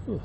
Ooh.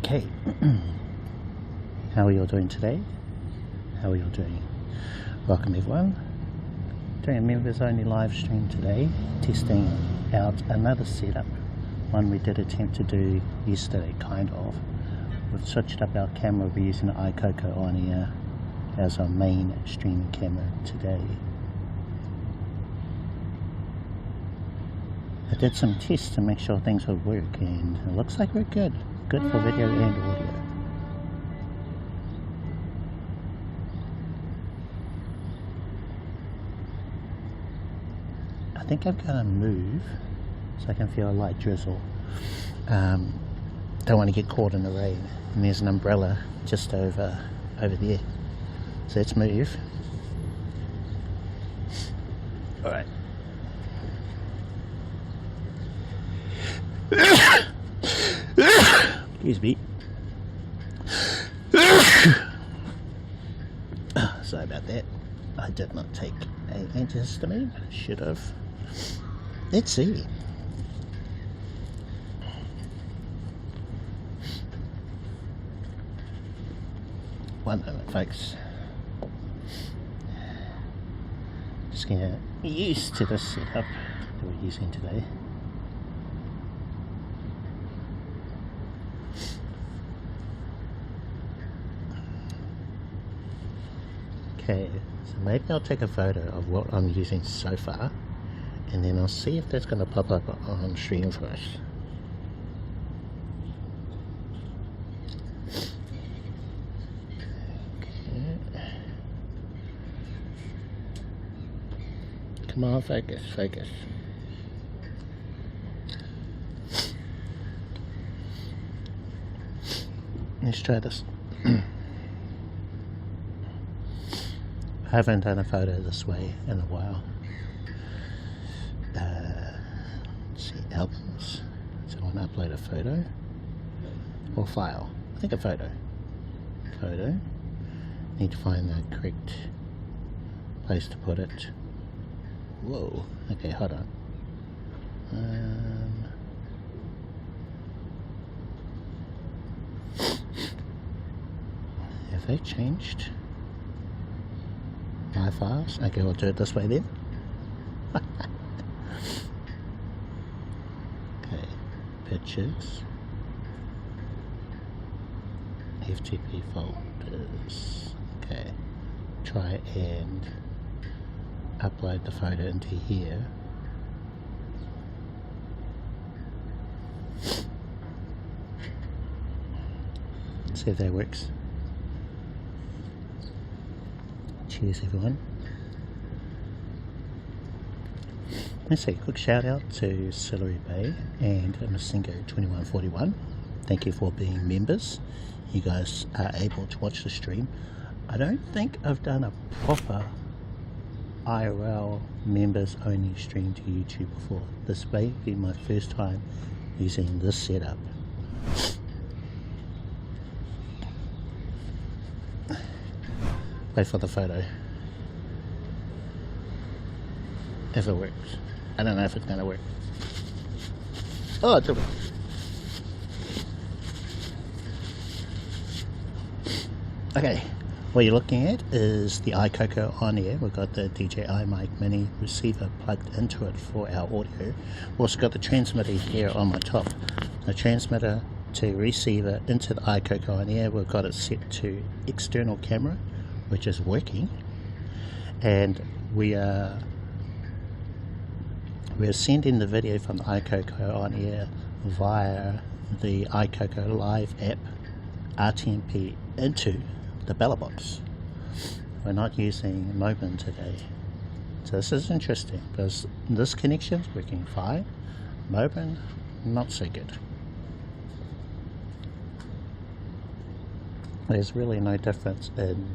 Okay, how are you all doing today? How are you all doing? Welcome everyone. Doing a members only live stream today, testing out another setup, one we did attempt to do yesterday, kind of. We've switched up our camera, we're using the Aicoco onAir as our main streaming camera today. I did some tests to make sure things would work and it looks like we're good. Good for video and audio. I think I'm gonna move so I can feel a light drizzle. Don't want to get caught in the rain. And there's an umbrella just over there. So let's move. Alright. Excuse me. Sorry about that. I did not take an antihistamine. Should have. Let's see. One moment, folks. Just getting used to this setup that we're using today. Okay, so maybe I'll take a photo of what I'm using so far and then I'll see if that's going to pop up on stream for us. Okay. Come on, focus, focus. Let's try this. I haven't done a photo this way in a while. Let's see, albums. So I want to upload a photo or file. I think a photo. Need to find the correct place to put it. Whoa. Okay, hold on. Have they changed my files? Okay, we'll do it this way then. Okay, pictures, FTP folders. Okay, try and upload the photo into here. See if that works. Cheers everyone. Let's say a quick shout out to Celery Bay and Masingo2141. Thank you for being members. You guys are able to watch the stream. I don't think I've done a proper IRL members only stream to YouTube before. This may be my first time using this setup. Wait for the photo. If it works. I don't know if it's going to work. Oh, it did work. Okay, what you're looking at is the Aicoco onAir. We've got the DJI mic mini receiver plugged into it for our audio. We've also got the transmitter here on my top. The transmitter to receiver into the Aicoco onAir. We've got it set to external camera, which is working, and we're sending the video from the Aicoco onAir via the Aicoco Live app RTMP into the Belabox. We're not using Moblin today, so this is interesting because this connection is working fine. Moblin, not so good. There's really no difference in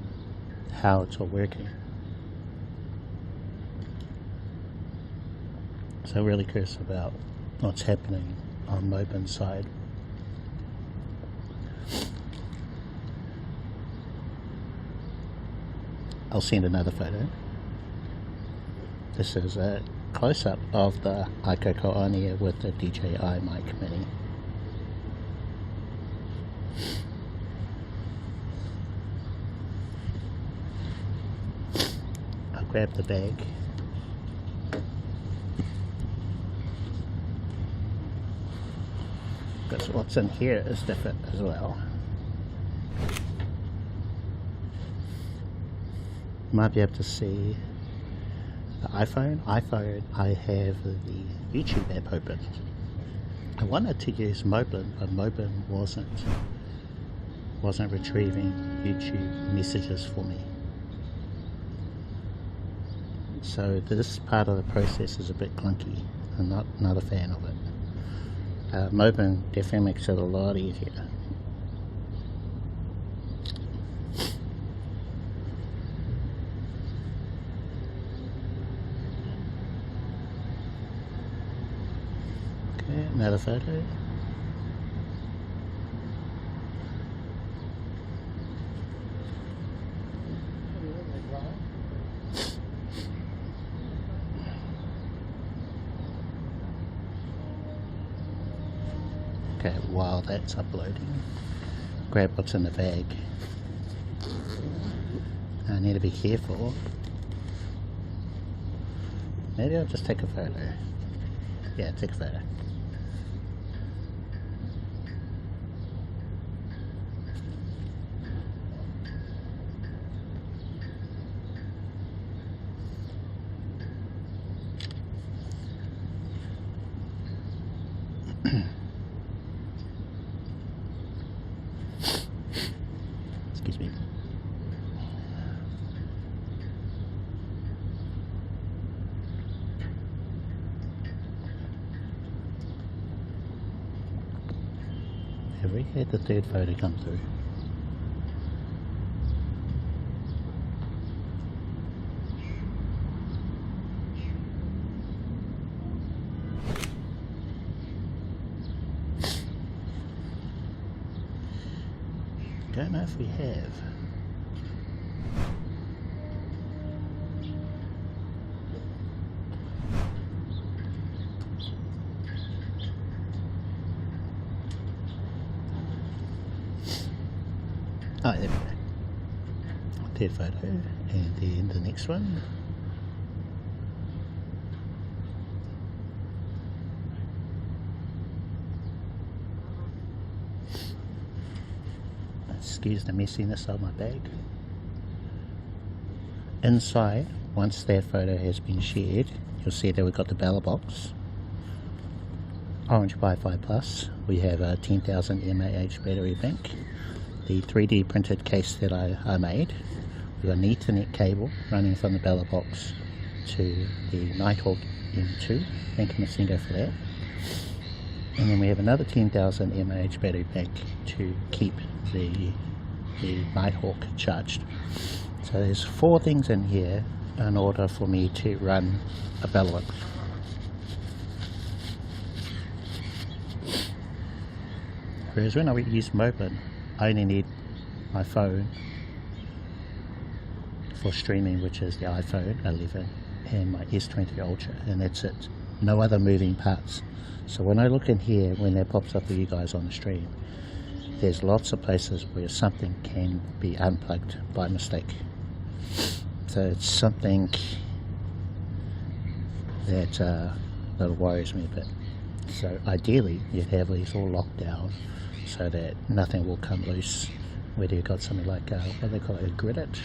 how it's all working. So really curious about what's happening on Moblin's side. I'll send another photo. This is a close-up of the Aicoco onAir with the DJI mic mini. I'll grab the bag. Because what's in here is different as well. You might be able to see the iPhone. I have the YouTube app open. I wanted to use Moblin, but Moblin wasn't retrieving YouTube messages for me. So this part of the process is a bit clunky. I'm not a fan of it. Moblin definitely makes it a lot easier. Okay, another photo. Okay, while that's uploading, grab what's in the bag. I need to be careful. Maybe I'll just take a photo. Yeah, take a photo. Excuse me. Have we had the third photo come through? don't know if we have. Oh, there we go. That photo, and then the next one. Excuse the messiness of my bag. Inside, once that photo has been shared, you'll see that we've got the Belabox Orange Pi 5 Plus. We have a 10,000 mAh battery bank. The 3D printed case that I made. We've got an Ethernet cable running from the Belabox to the Nighthawk M2. Thank you, Masingo, for that. And then we have another 10,000 mAh battery bank to keep the Nighthawk charged. So there's 4 things in here in order for me to run a Belabox. Whereas when I use Moblin, I only need my phone for streaming, which is the iPhone 11 and my S23 Ultra, and that's it. No other moving parts. So when I look in here, when that pops up for you guys on the stream, there's lots of places where something can be unplugged by mistake. So it's something that worries me a bit. So ideally you'd have these all locked down so that nothing will come loose. Whether you've got something like what they call it, a gridit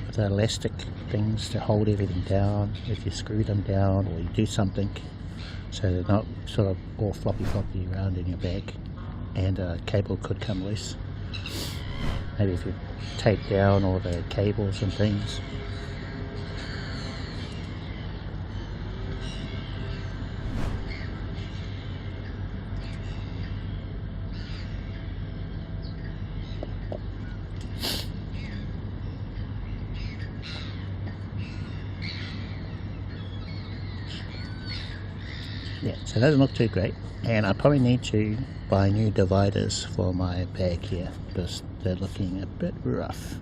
with elastic things to hold everything down. If you screw them down or you do something so they're not sort of all floppy around in your bag, and a cable could come loose. Maybe if you take down all the cables and things. Yeah, so that doesn't look too great, and I probably need to buy new dividers for my bag here because they're looking a bit rough,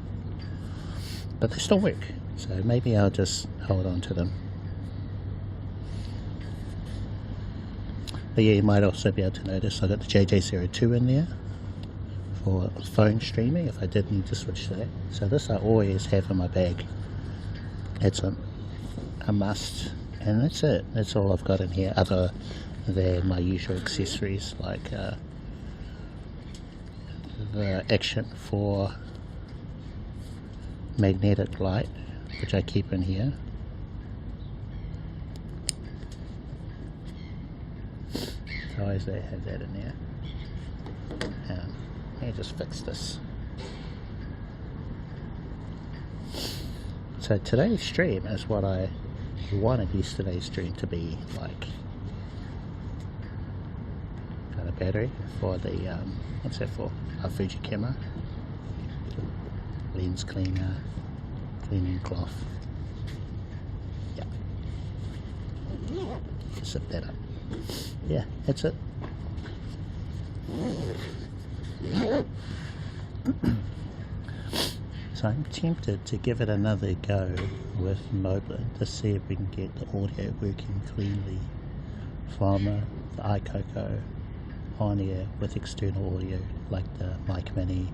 but they still work, so maybe I'll just hold on to them. But yeah, you might also be able to notice I've got the JJ02 in there for phone streaming if I did need to switch to that. So this I always have in my bag. It's a must. And that's it. That's all I've got in here, other than my usual accessories like the action for magnetic light, which I keep in here. So I always have that in there. Let me just fix this. So today's stream is what I wanted yesterday's stream to be like. Got a battery for the what's that for? A Fuji camera, lens cleaner, cleaning cloth. Yeah, zip that up. Yeah, that's it. So I'm tempted to give it another go with Moblin to see if we can get the audio working cleanly from the Aicoco onAir with external audio like the mic mini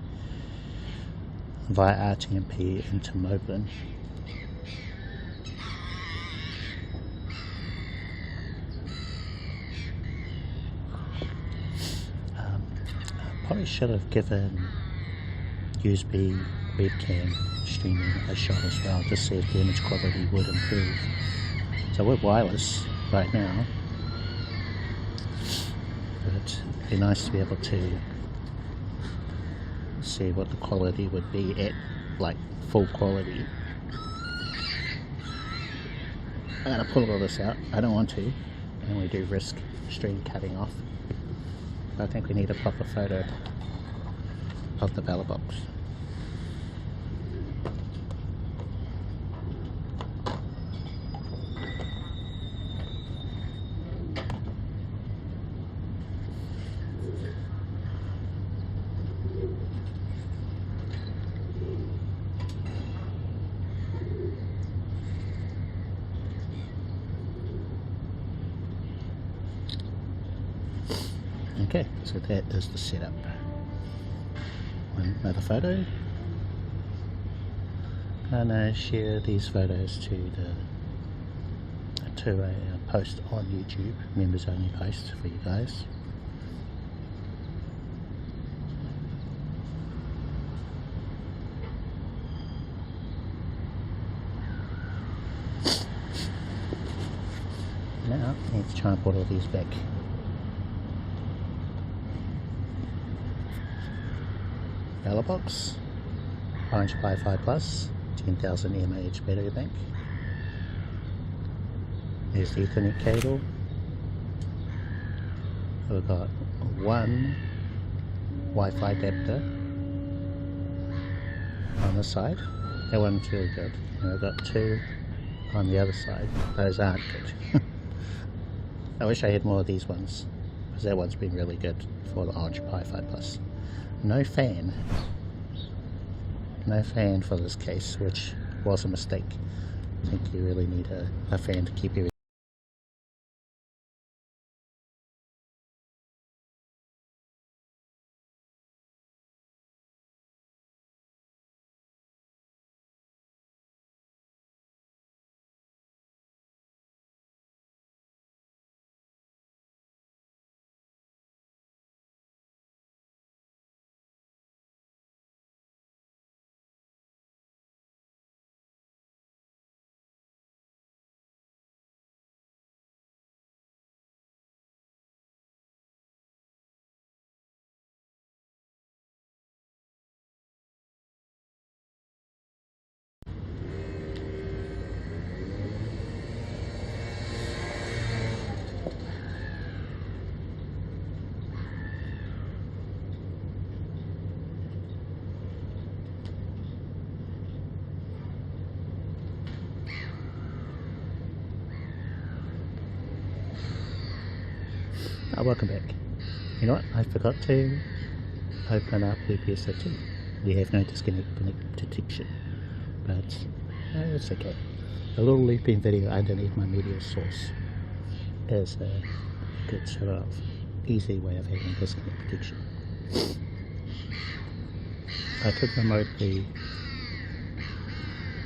via RTMP into Moblin. I probably should have given USB webcam streaming a shot as well to see if the image quality would improve. So we're wireless right now, but it'd be nice to be able to see what the quality would be at like full quality. I'm going to pull all this out. I don't want to, and we do risk stream cutting off. I think we need a proper photo of the Belabox. Okay, so that is the setup. Another photo. I'm going to share these photos to a post on YouTube, members only post for you guys. Now I need to try and put all these back. Belabox Orange Pi 5 Plus, 10,000 mAh battery bank. There's the Ethernet cable. We've got one Wi-Fi adapter on the side. That one's really good. And we've got two on the other side. Those aren't good. I wish I had more of these ones, because that one's been really good for the Orange Pi 5 Plus. No fan for this case, which was a mistake. I think you really need a fan to keep everything. Oh, welcome back. You know what? I forgot to open up WPS2. We have no disconnect detection, but it's okay. A little looping video underneath my media source is a good sort of easy way of having disconnect protection. I could remotely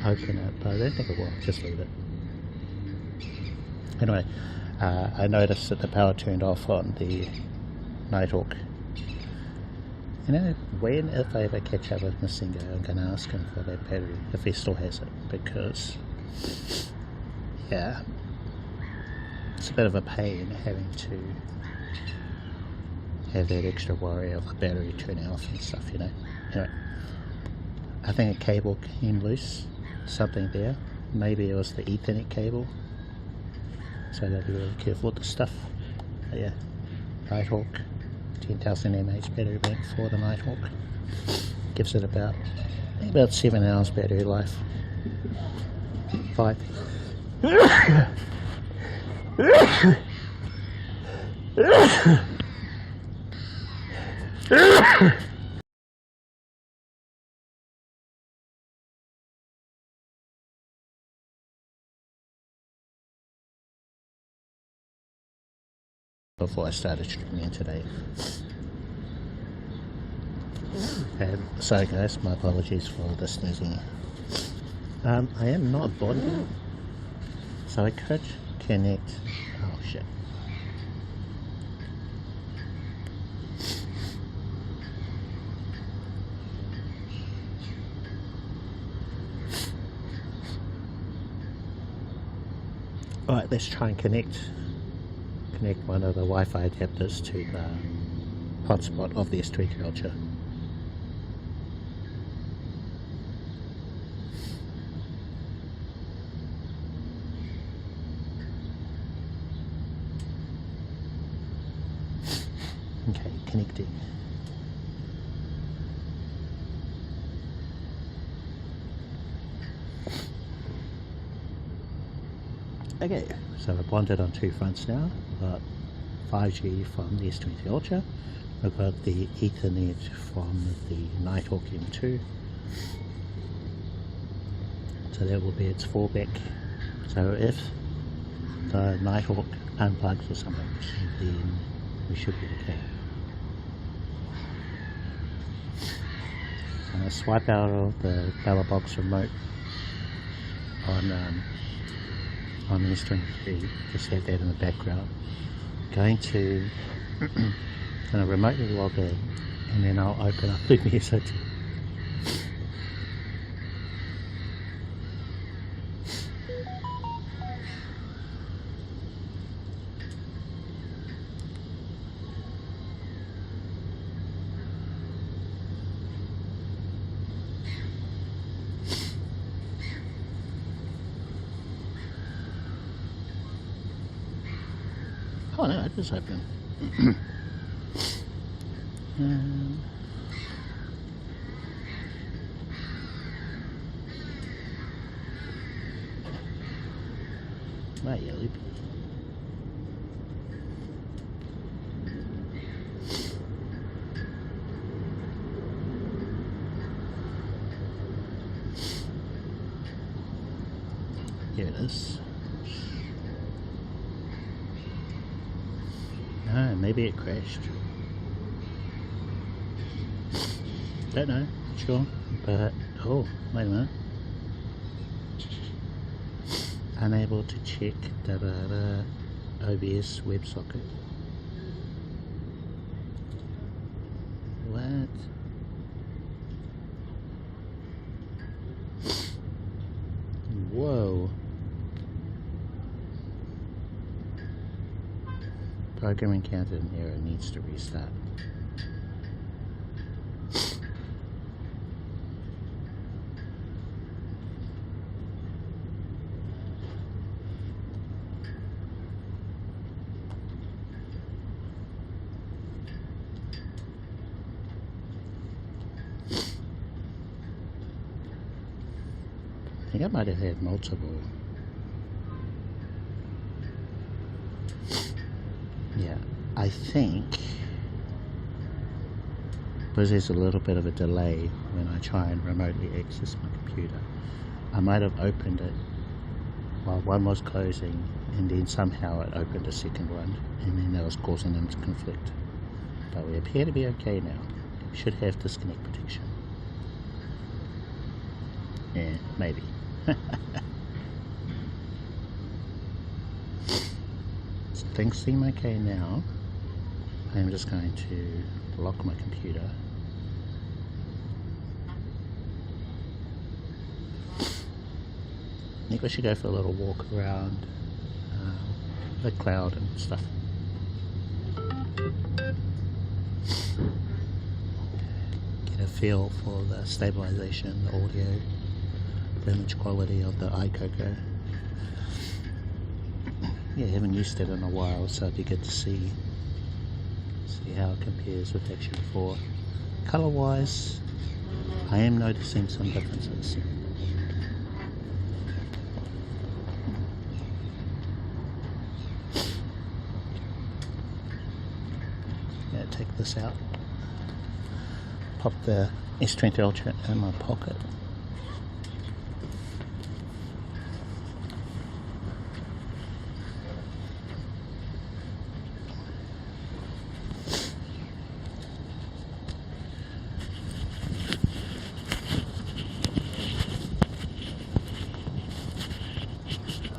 open it, but I don't think it will. Just leave it. Anyway, I noticed that the power turned off on the Nighthawk. You know, if I ever catch up with Masingo, I'm going to ask him for that battery, if he still has it, because, yeah, it's a bit of a pain having to have that extra worry of the battery turning off and stuff, you know. Anyway, I think a cable came loose, something there. Maybe it was the Ethernet cable. So I've got to be really careful with the stuff. But yeah, Nighthawk, 10,000 mAh battery bank for the Nighthawk. Gives it about 7 hours battery life. 5. Before I started streaming today. And sorry guys, my apologies for the sneezing. I am not bonding, so I could connect. Oh shit. Alright, let's try and connect one of the Wi-Fi adapters to the hotspot of the S23 Ultra. Okay, connecting. Okay, so I've bonded on two fronts now. We've got 5G from the S23 Ultra. We've got the Ethernet from the Nighthawk M2. So that will be its fallback. So if the Nighthawk unplugs or something, then we should be okay. swipe out of the Belabox remote on the S23. Just have that in the background. Going to remotely log in, and then I'll open up Lumia S22. Oh no, it is open. Right, you loopy. Here it is. No, maybe it crashed. Don't know, sure, but oh, wait a minute. Unable to check OBS WebSocket. What? Whoa. Program encountered an error, needs to restart. I think I might have had multiple. Yeah, I think because there's a little bit of a delay when I try and remotely access my computer. I might have opened it while one was closing, and then somehow it opened a second one, and then that was causing them to conflict. But we appear to be okay now. Should have disconnect protection. Yeah, maybe. So things seem okay now. I'm just going to lock my computer. I think we should go for a little walk around the cloud and stuff. Get a feel for the stabilization, the audio, the image quality of the Aicoco. Yeah, I haven't used it in a while, so it'd be good to see how it compares with Action 4. Color wise, I am noticing some differences. Yeah, take this out, pop the S23 Ultra in my pocket.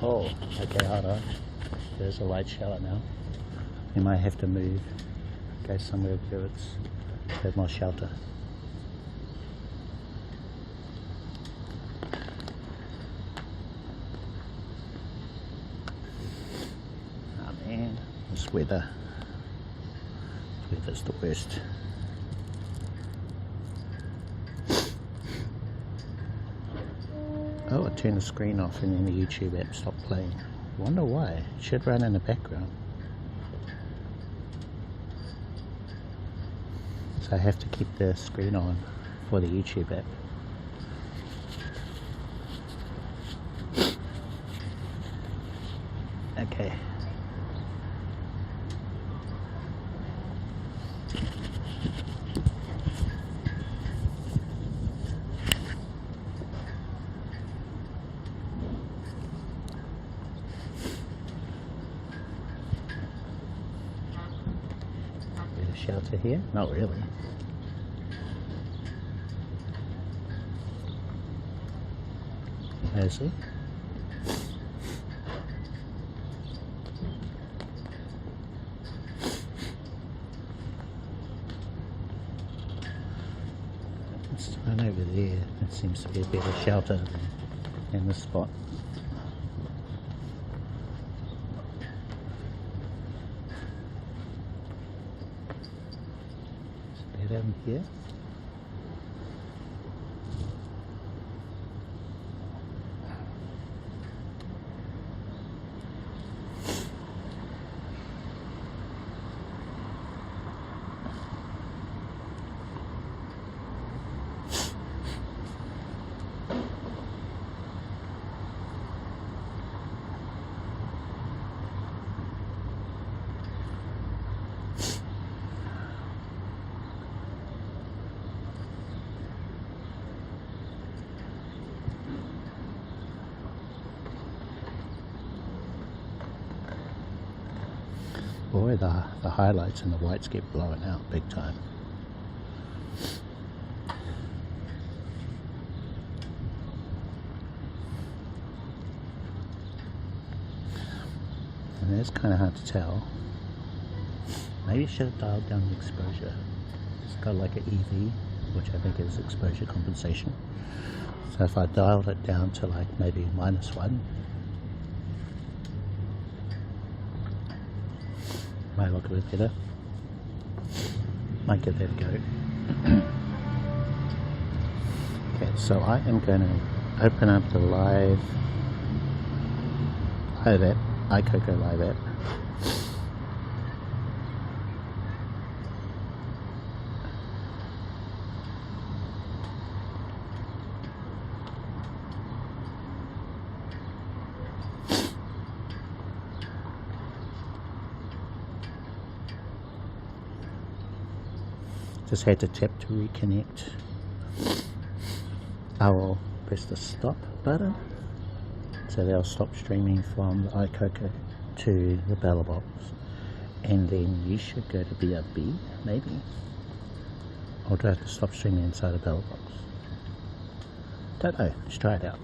Oh, okay, hold on. There's a light shallow now. We might have to move, go somewhere where it's a bit more shelter. Oh man, this weather's the worst. Oh, I turned the screen off and then the YouTube app stopped playing. Wonder why. It should run in the background. So I have to keep the screen on for the YouTube app. Okay. Shelter here? Not really. nicely. And over there, it seems to be a better shelter than in this spot. Is that down here? Boy, the highlights and the whites get blown out big time. And it's kind of hard to tell. Maybe I should have dialed down the exposure. It's got like an EV, which I think is exposure compensation. So if I dialed it down to like maybe -1, might look a bit better. Might give that a go. Okay, so I am going to open up the live app, Aicoco live app. Just had to tap to reconnect. I will press the stop button, so they'll stop streaming from the Aicoco to the Belabox, and then you should go to BRB maybe, or do I have to stop streaming inside the Belabox? Don't know, let's try it out.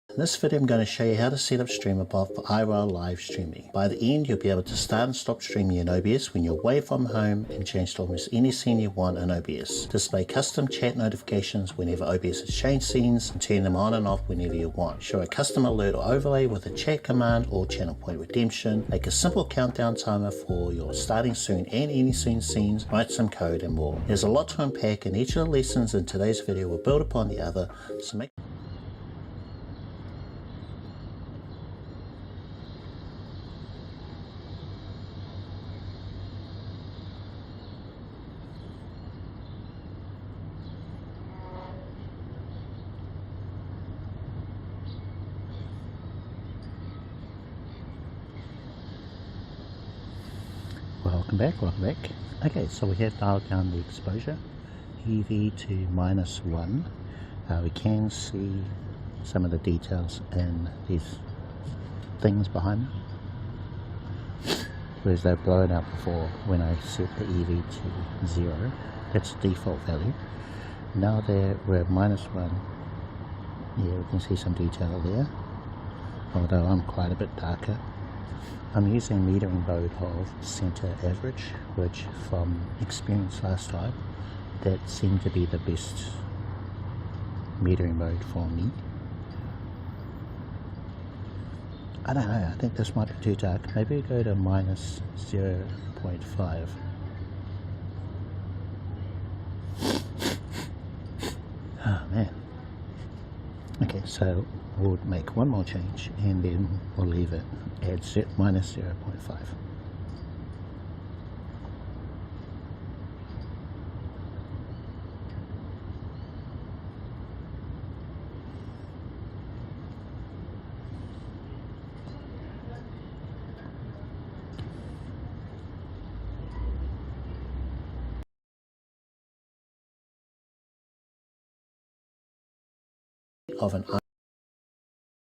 In this video I'm going to show you how to set up StreamAbove for IRL live streaming. By the end you'll be able to start and stop streaming in OBS when you're away from home, and change to almost any scene you want in OBS. Display custom chat notifications whenever OBS has changed scenes, and turn them on and off whenever you want. Show a custom alert or overlay with a chat command or channel point redemption. Make a simple countdown timer for your starting soon and any soon scenes. Write some code and more. There's a lot to unpack, and each of the lessons in today's video will build upon the other, so make Welcome back. Okay, so we have dialed down the exposure, EV to -1. We can see some of the details in these things behind me, whereas they're blown out before when I set the EV to 0. That's the default value. Now we're at -1. Yeah, we can see some detail there, although I'm quite a bit darker. I'm using metering mode of center average, which from experience last time, that seemed to be the best metering mode for me. I don't know, I think this might be too dark. Maybe we go to -0.5. Oh man. Okay, so we'll make one more change and then we'll leave it at -0.5. of an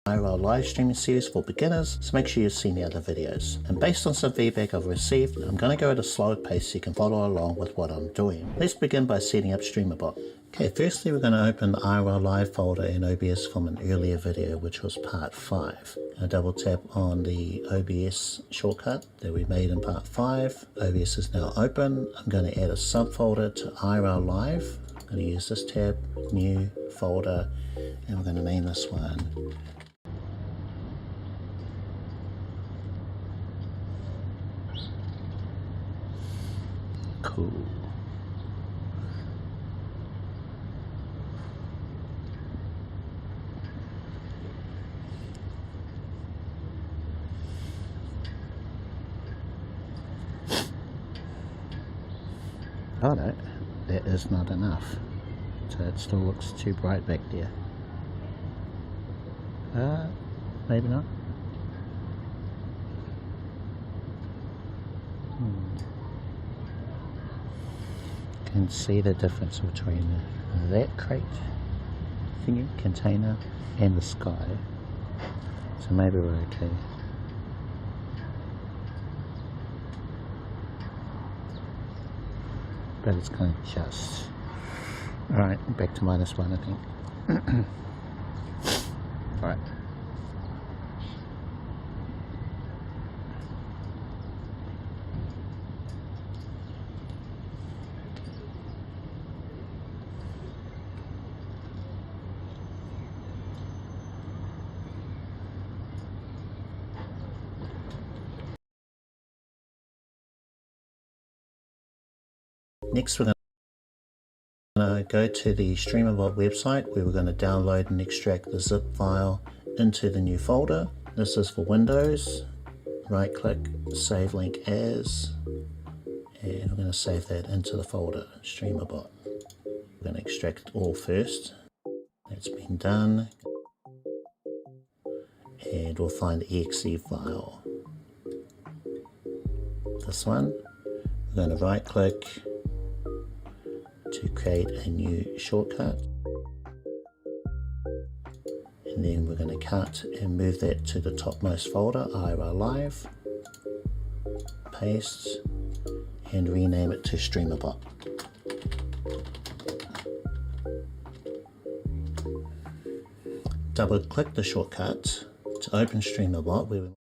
IRL live streaming series for beginners, so make sure you've seen the other videos. And based on some feedback I've received, I'm going to go at a slower pace so you can follow along with what I'm doing. Let's begin by setting up StreamerBot. Okay, firstly we're going to open the IRL Live folder in OBS from an earlier video, which was part 5. I double tap on the OBS shortcut that we made in part 5. OBS is now open. I'm going to add a subfolder to IRL Live. I'm going to use this tab, new folder, and we're going to name this one Cool. Oh no, that is not enough. So it still looks too bright back there. Maybe not. Can see the difference between that crate thingy, container, and the sky. So maybe we're okay. But it's kind of just. Alright, back to -1 I think. Alright. Next we're going to go to the StreamerBot website where we're going to download and extract the zip file into the new folder. This is for Windows. Right click, save link as, and we're going to save that into the folder, StreamerBot. We're going to extract it all first. That's been done. And we'll find the exe file. This one. We're going to right click to create a new shortcut, and then we're going to cut and move that to the topmost folder, IRL Live, paste, and rename it to StreamerBot. Double click the shortcut to open StreamerBot.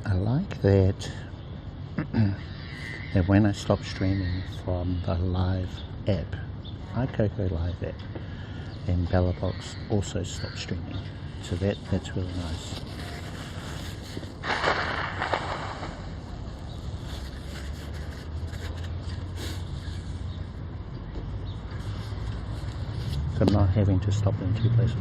I like that that when I stop streaming from the live app, Aicoco live app, and Belabox also stop streaming. So that's really nice. So I'm not having to stop in 2 places.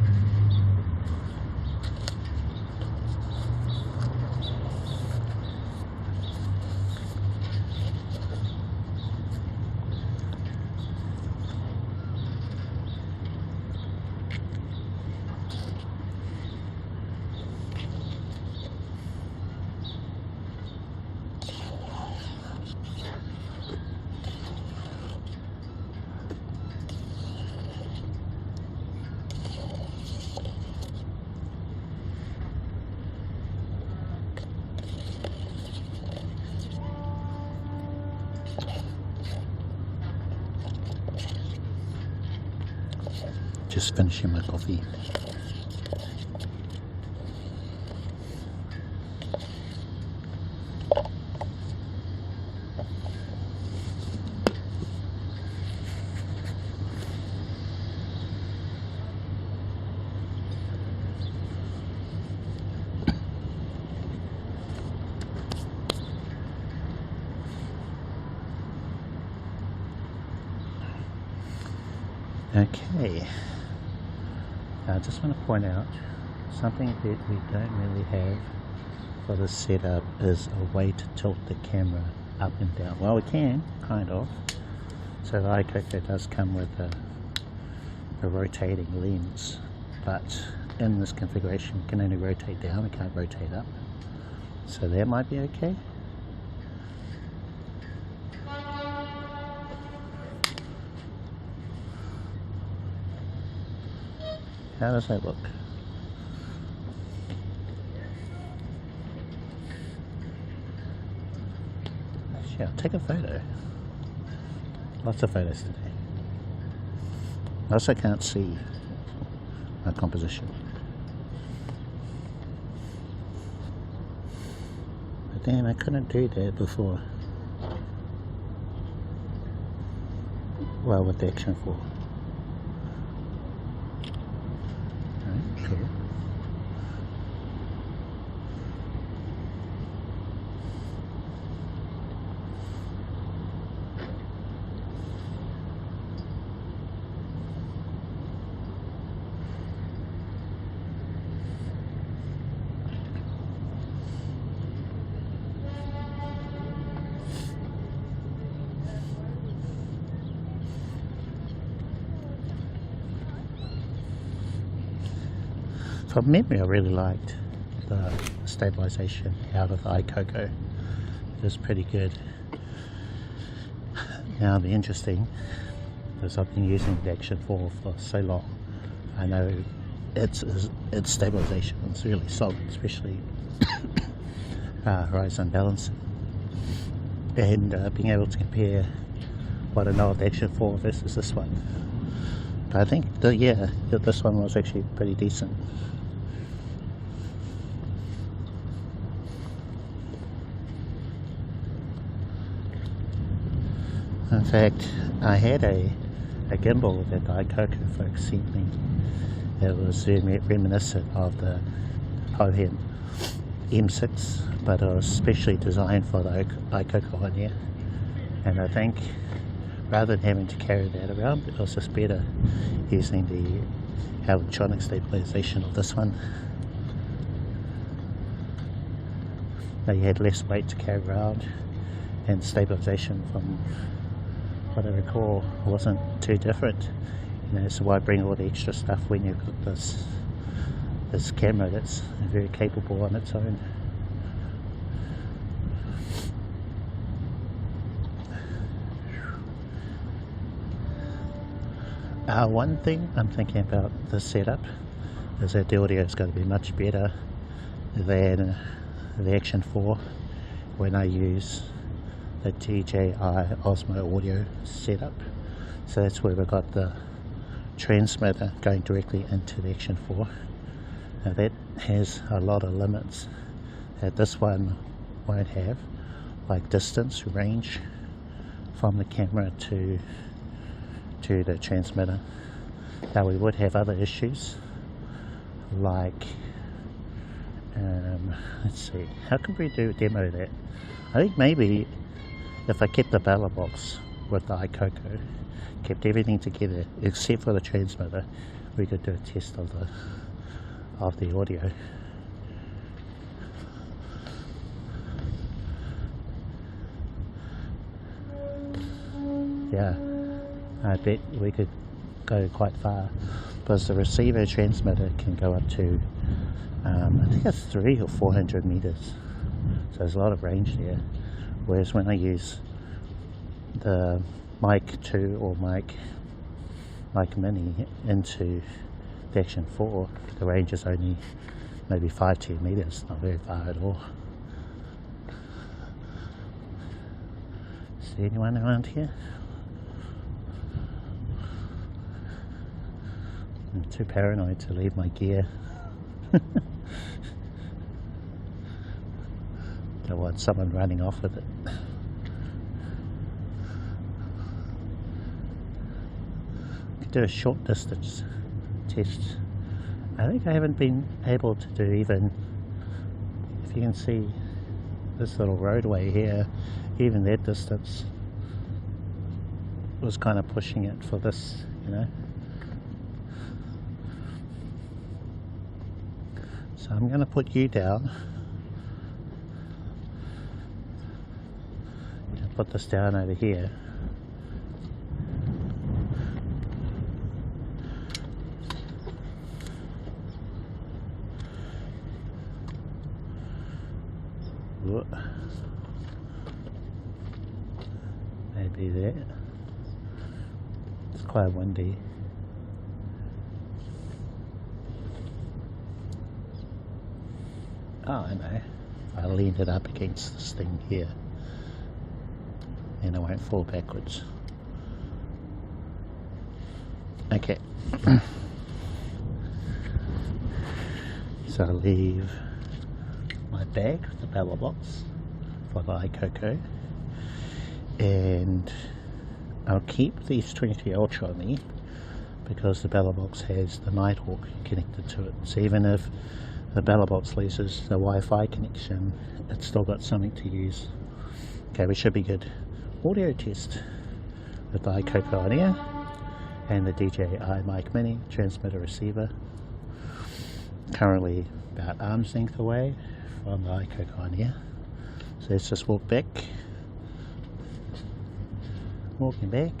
Just finishing my coffee. Okay. I just want to point out something that we don't really have for this setup is a way to tilt the camera up and down. Well, we can, kind of, So the Aicoco does come with a rotating lens, but in this configuration you can only rotate down, it can't rotate up. So that might be okay. How does that look? Actually, I'll take a photo. Lots of photos today. I also can't see my composition. But then I couldn't do that before. Well, with the Action 4. Alright, cool. From memory, I really liked the stabilization out of the Aicoco. It was pretty good. Now the interesting is I've been using the Action 4 for so long. I know its stabilization is really solid, especially horizon balancing. And being able to compare what I know of the Action 4 versus this one. But I think this one was actually pretty decent. In fact, I had a gimbal that the Aicoco folks sent me. It was reminiscent of the Hohen M6, but it was specially designed for the Aicoco onAir. And I think rather than having to carry that around, it was just better using the electronic stabilization of this one. Now you had less weight to carry around, and stabilization, from what I recall, wasn't too different. You know, so why bring all the extra stuff when you've got this camera that's very capable on its own. One thing I'm thinking about this setup is that the audio is going to be much better than the Action 4 when I use the DJI Osmo audio setup. So that's where we've got the transmitter going directly into the Action 4. Now that has a lot of limits that this one won't have, like distance, range from the camera to the transmitter. Now we would have other issues like let's see, how can we demo that? I think maybe if I kept the Belabox with the Aicoco, kept everything together except for the transmitter, we could do a test of the audio. Yeah, I bet we could go quite far, because the receiver transmitter can go up to I think it's 300 or 400 meters, so there's a lot of range there. Whereas when I use the Mic 2 or Mic Mini into the Action 4, the range is only maybe 5-10 meters, not very far at all. See anyone around here? I'm too paranoid to leave my gear. Don't want someone running off with it. Could do a short distance test. I think I haven't been able to do even, if you can see this little roadway here, even that distance was kind of pushing it for this, you know. So I'm going to put you down. Put this down over here. Ooh. Maybe there. It's quite windy. Oh, I know. I leaned it up against this thing here, and it won't fall backwards. Okay. So I'll leave my bag, the Belabox, for the Aicoco, and I'll keep the S23 Ultra on me because the Belabox has the Nighthawk connected to it. So even if the Belabox loses the Wi-Fi connection, it's still got something to use. Okay, we should be good. Audio test with the Aicoco onAir and the DJI mic mini transmitter receiver. Currently about arm's length away from the Aicoco onAir. So let's just walk back. Walking back.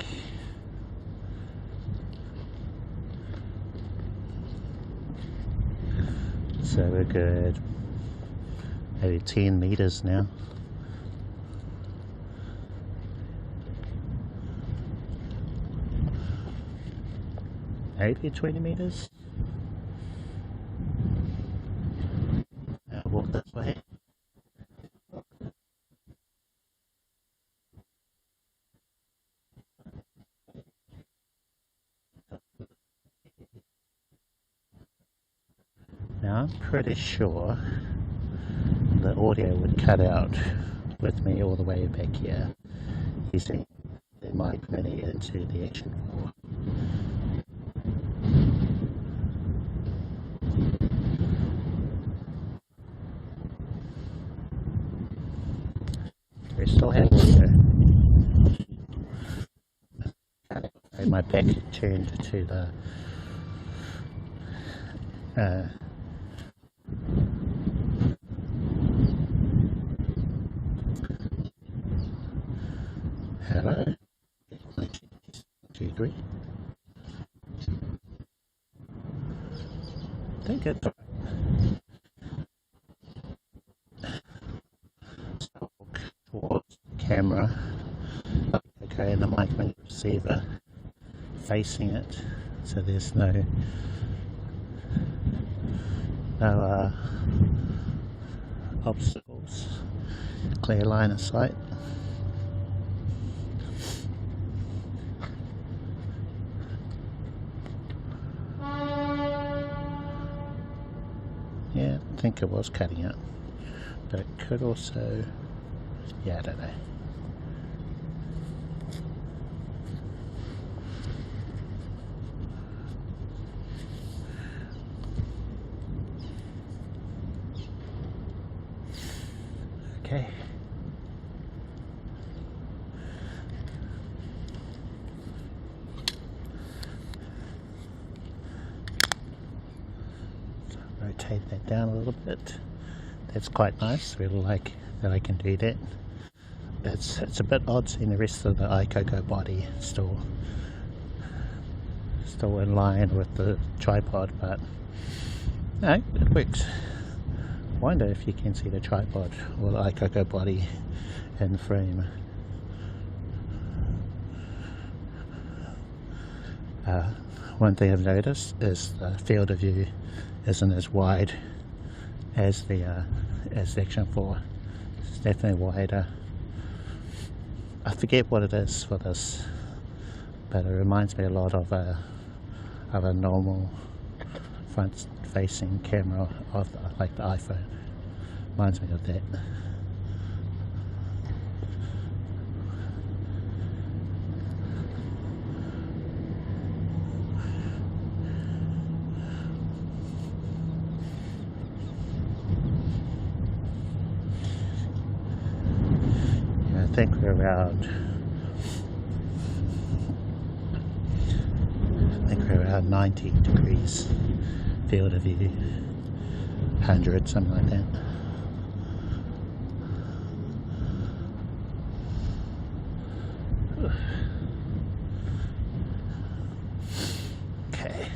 So we're good. Maybe 10 meters now. Maybe 20 meters. Now walk this way. Now I'm pretty sure the audio would cut out with me all the way back here using the mic mini into the Action 4. We still have audio. My back turned to the hello. 2, 3. I think it's towards the camera. Okay, and the mic mini receiver facing it, so there's no obstacles. Clear line of sight. Yeah, I think it was cutting out, but it could also, yeah, I don't know. Okay. So rotate that down a little bit. That's quite nice. Really like that I can do that. It's a bit odd seeing the rest of the Aicoco body still in line with the tripod, but no, it works. Wonder if you can see the tripod or the Aicoco body in frame. One thing I've noticed is the field of view isn't as wide as the Action 4. It's definitely wider. I forget what it is for this, but it reminds me a lot of a normal front-facing camera of like the iPhone. Reminds me of that. Yeah, I think we're around 90 degrees field of view, 100, something like that. Okay.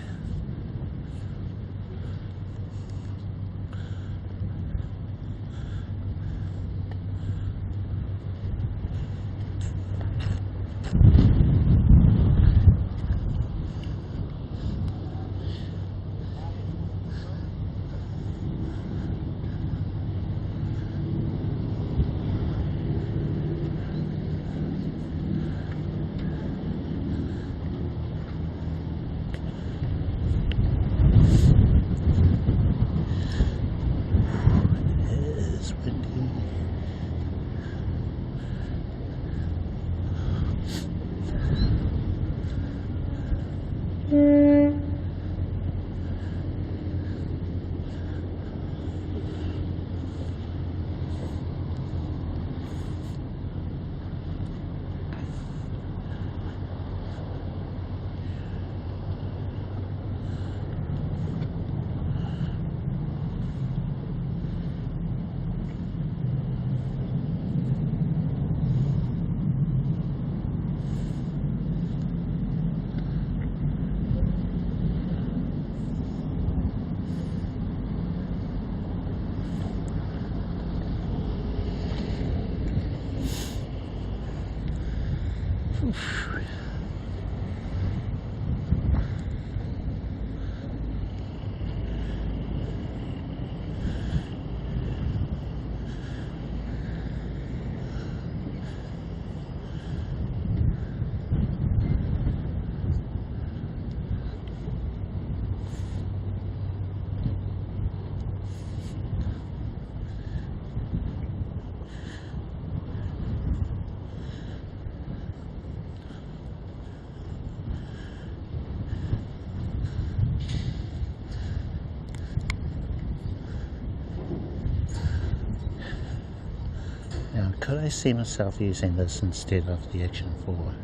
could I see myself using this instead of the Action 4?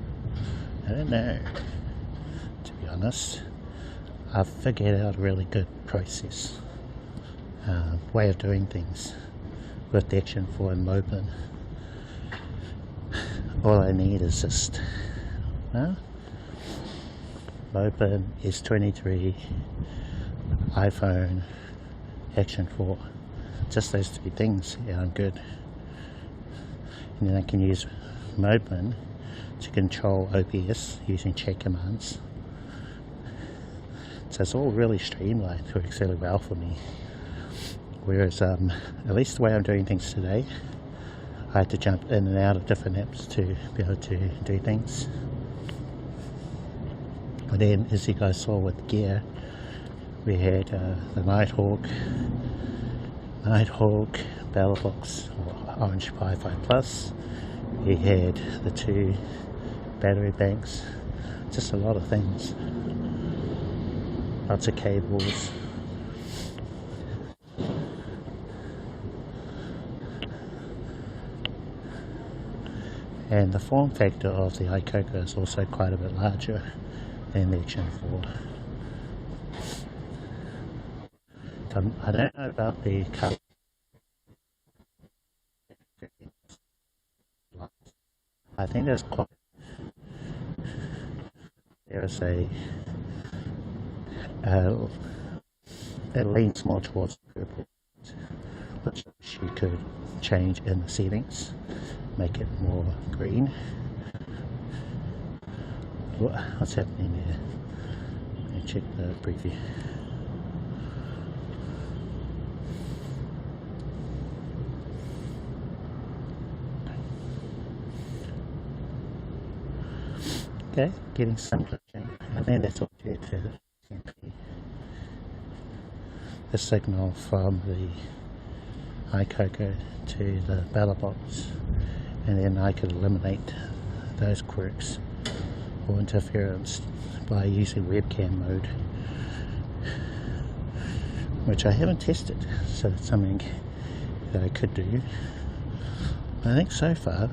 I don't know, to be honest. I've figured out a really good process, way of doing things with the Action 4 and Moblin. All I need is just Moblin, S23, iPhone, Action 4. Just those 3 things, yeah, I'm good. And then I can use Moblin to control OBS using chat commands. So it's all really streamlined, it works really well for me. Whereas, at least the way I'm doing things today, I had to jump in and out of different apps to be able to do things. But then, as you guys saw with gear, we had the Nighthawk, Belabox Orange Pi 5 Plus. We had the 2 battery banks, just a lot of things. Lots of cables. And the form factor of the Aicoco is also quite a bit larger than the Action 4. I don't know about the color. I think there's quite. There's it leans more towards purple, which you could change in the settings, make it more green. What's happening there? Let me check the preview. Okay, getting some glitching. I think that's all due to the signal from the Aicoco to the Belabox, and then I could eliminate those quirks or interference by using webcam mode, which I haven't tested, so that's something that I could do. I think so far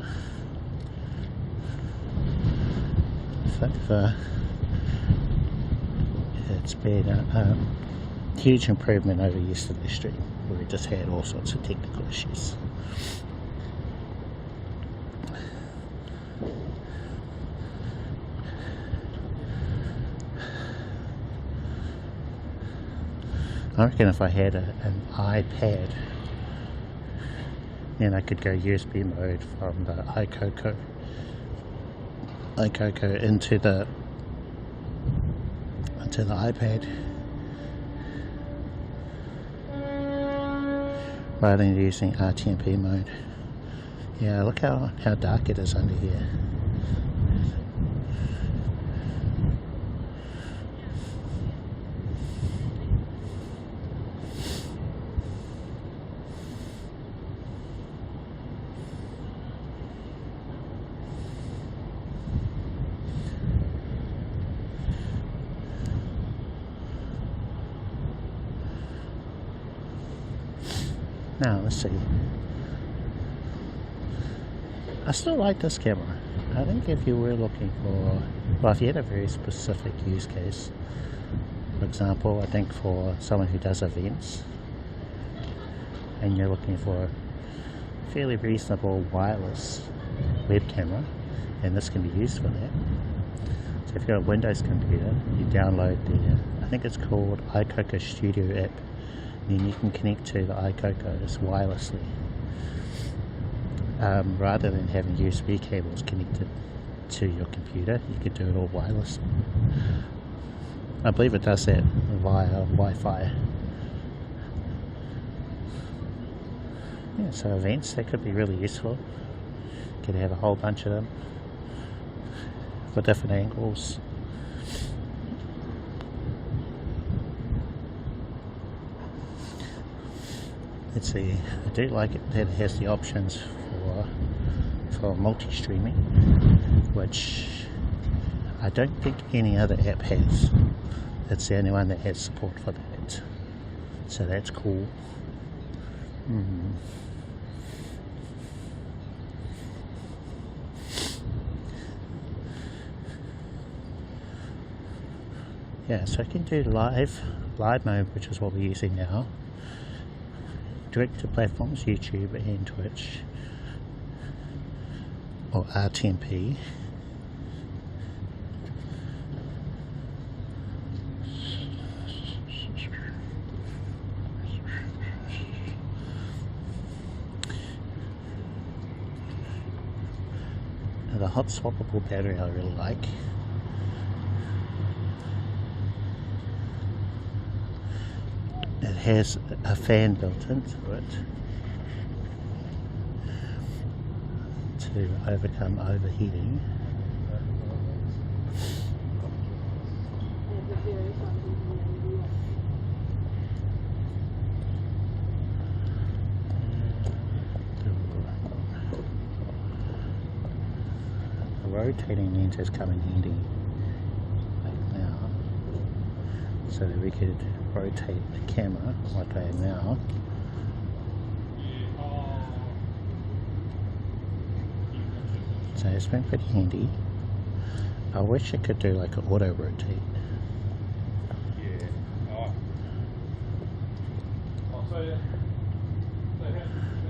it's been a huge improvement over yesterday's stream, where we just had all sorts of technical issues. I reckon if I had an iPad, then I could go USB mode from the Aicoco into the iPad, rather than using RTMP mode. Yeah, look how dark it is under here. Now, let's see. I still like this camera. I think if you were looking for, well, if you had a very specific use case, for example, I think for someone who does events, and you're looking for a fairly reasonable wireless web camera, and this can be used for that. So if you've got a Windows computer, you download the, I think it's called Aicoco Studio app. Then you can connect to the Aicocos wirelessly, rather than having USB cables connected to your computer. You could do it all wirelessly. I believe it does that via Wi-Fi. Yeah, so events, that could be really useful. You could have a whole bunch of them for different angles. Let's see, I do like it that it has the options for multi-streaming, which I don't think any other app has. It's the only one that has support for that, so that's cool. yeah, so I can do live mode, which is what we're using now, direct to platforms, YouTube and Twitch, or RTMP. The hot swappable battery I really like. It has a fan built into it to overcome overheating. Rotating lens has come in handy like now, so that we could rotate the camera like I am now. So it's been pretty handy. I wish it could do like an auto rotate.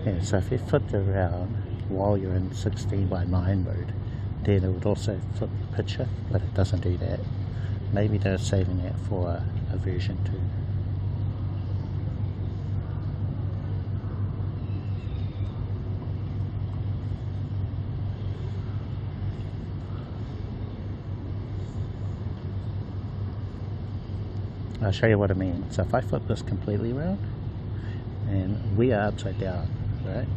Yeah, so if you flip it around while you're in 16:9 mode, then it would also flip the picture, but it doesn't do that. Maybe they're saving that for a version 2. I'll show you what I mean. So if I flip this completely around, and we are upside down, right?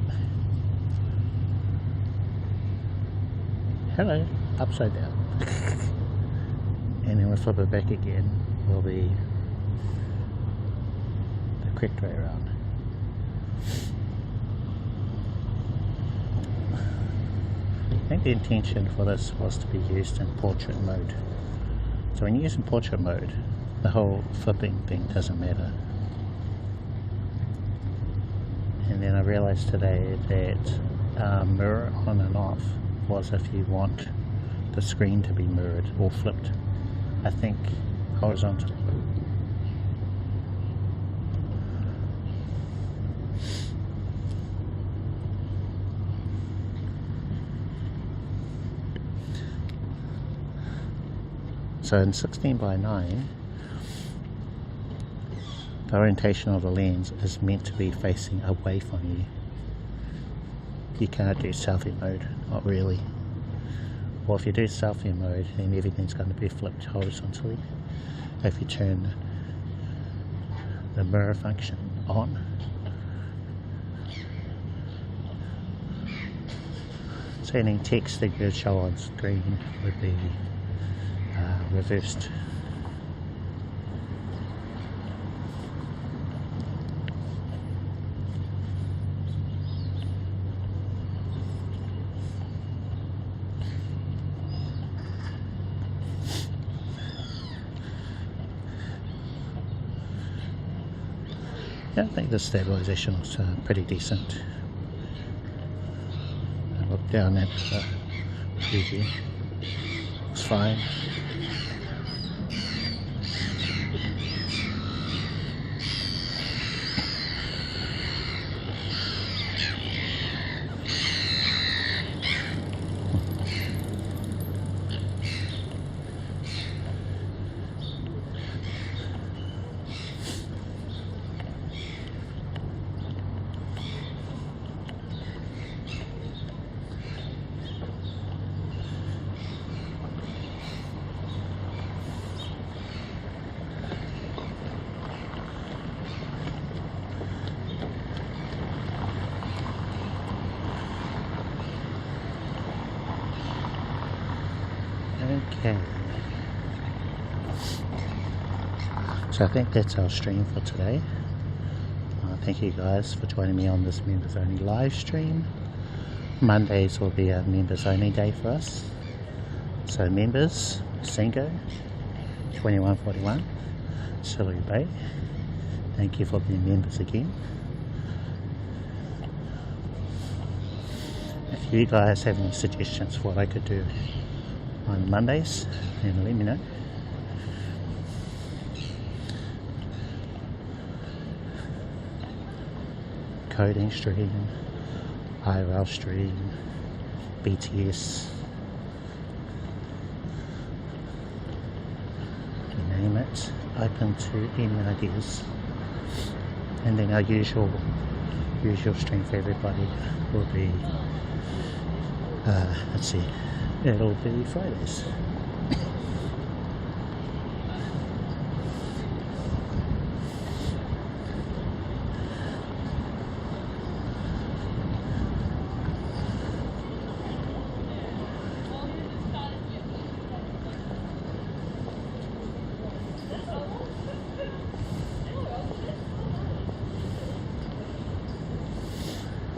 Hello, upside down. And then we'll flip it back again, will be the correct way around. I think the intention for this was to be used in portrait mode. So when you use in portrait mode, the whole flipping thing doesn't matter. And then I realized today that mirror on and off was if you want the screen to be mirrored or flipped, I think horizontally. So in 16:9, the orientation of the lens is meant to be facing away from you. You can't do selfie mode, not really. Well, if you do selfie mode, then everything's going to be flipped horizontally. If you turn the mirror function on, so any text that you show on screen would be reversed. Yeah, I think the stabilization was pretty decent. I look down at the preview, looks fine. Okay, so I think that's our stream for today. Thank you guys for joining me on this members only live stream. Mondays will be a members only day for us. So members, Singo, 2141, Silly Bay, thank you for being members again. If you guys have any suggestions for what I could do on Mondays, then let me know. coding stream, IRL stream, BTS, you name it, open to any ideas. And then our usual stream for everybody will be, let's see, it'll be Fridays.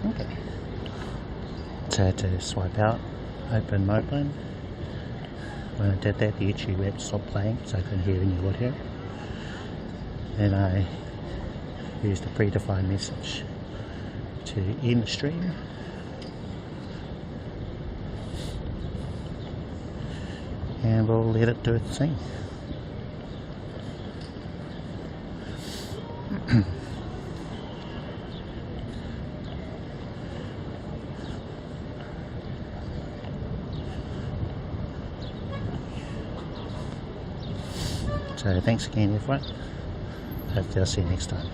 Okay, so I had to swipe out, open Moblin. When I did that, the YouTube app stopped playing, so I couldn't hear any audio. Then I used a predefined message to end the stream. And we'll let it do its thing. So thanks again everyone, hopefully I'll see you next time.